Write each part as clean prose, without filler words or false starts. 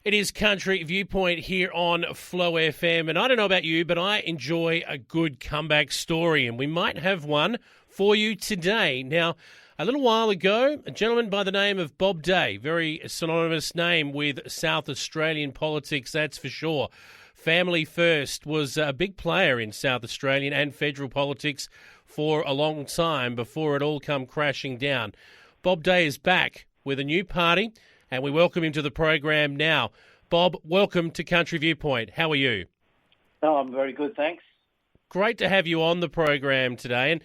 It is Country Viewpoint here on Flow FM, and I don't know about you, but I enjoy a good comeback story, and we might have one for you today. Now, a little while ago, a gentleman by the name of Bob Day, very synonymous name with South Australian politics, that's for sure. Family First was a big player in South Australian and federal politics for a long time before it all come crashing down. Bob Day is back with a new party, and we welcome him to the program now. Bob, welcome to Country Viewpoint. How are you? Oh, I'm very good, thanks. Great to have you on the program today. And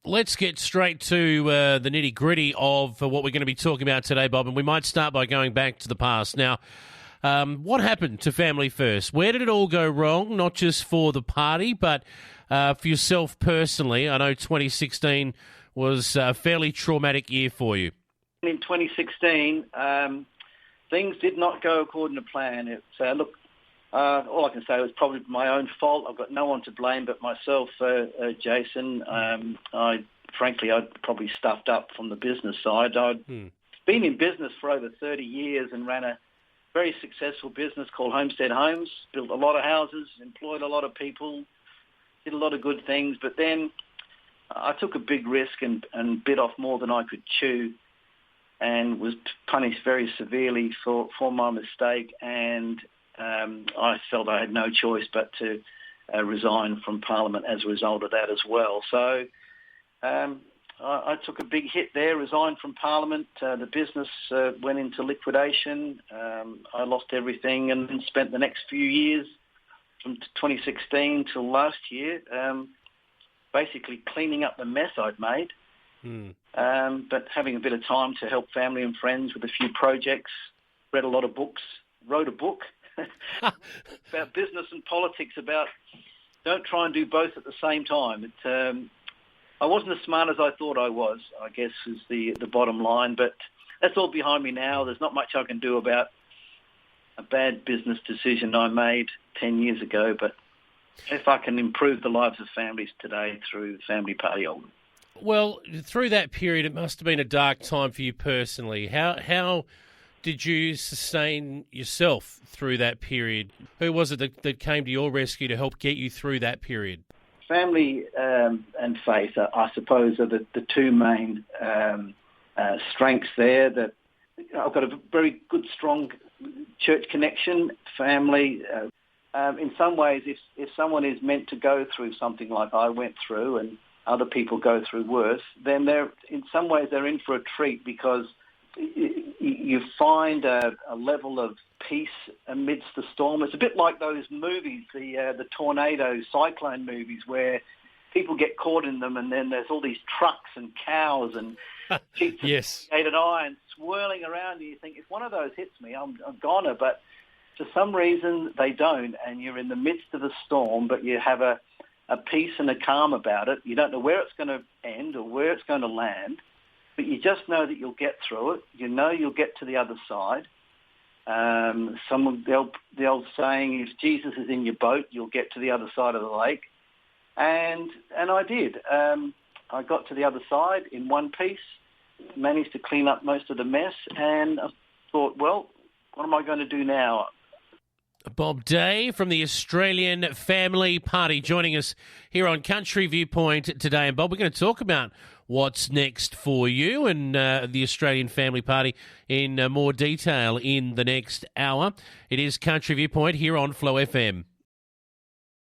let's get straight to the nitty-gritty of what we're going to be talking about today, Bob. And we might start by going back to the past. Now, what happened to Family First? Where did it all go wrong, not just for the party, but for yourself personally? I know 2016 was a fairly traumatic year for you. In 2016, things did not go according to plan. All I can say was probably my own fault. I've got no one to blame but myself, Jason. I probably stuffed up from the business side. I'd been in business for over 30 years and ran a very successful business called Homestead Homes, built a lot of houses, employed a lot of people, did a lot of good things. But then I took a big risk and bit off more than I could chew, and was punished very severely for my mistake, and I felt I had no choice but to resign from Parliament as a result of that as well. So I took a big hit there, resigned from Parliament. The business went into liquidation. I lost everything and then spent the next few years from 2016 till last year basically cleaning up the mess I'd made. But having a bit of time to help family and friends with a few projects, read a lot of books, wrote a book about business and politics, about don't try and do both at the same time. I wasn't as smart as I thought I was, I guess, is the bottom line. But that's all behind me now. There's not much I can do about a bad business decision I made 10 years ago. But if I can improve the lives of families today through the family party, I'll. Well, through that period, it must have been a dark time for you personally. How did you sustain yourself through that period? Who was it that came to your rescue to help get you through that period? Family and faith, I suppose, are the two main strengths there. That I've got a very good, strong church connection, family. In some ways, if someone is meant to go through something like I went through, and other people go through worse, then in some ways they're in for a treat, because you find a level of peace amidst the storm. It's a bit like those movies, the tornado, cyclone movies, where people get caught in them, and then there's all these trucks and cows and sheets yes. of and iron swirling around you. You think, if one of those hits me, I'm a goner. But for some reason they don't, and you're in the midst of a storm, but you have a peace and a calm about it. You don't know where it's going to end or where it's going to land, but you just know that you'll get through it. You know you'll get to the other side. The old saying is, Jesus is in your boat, you'll get to the other side of the lake. And I did. I got to the other side in one piece, managed to clean up most of the mess, and I thought, well, what am I going to do now? Bob Day from the Australian Family Party joining us here on Country Viewpoint today. And Bob, we're going to talk about what's next for you and the Australian Family Party in more detail in the next hour. It is Country Viewpoint here on Flow FM.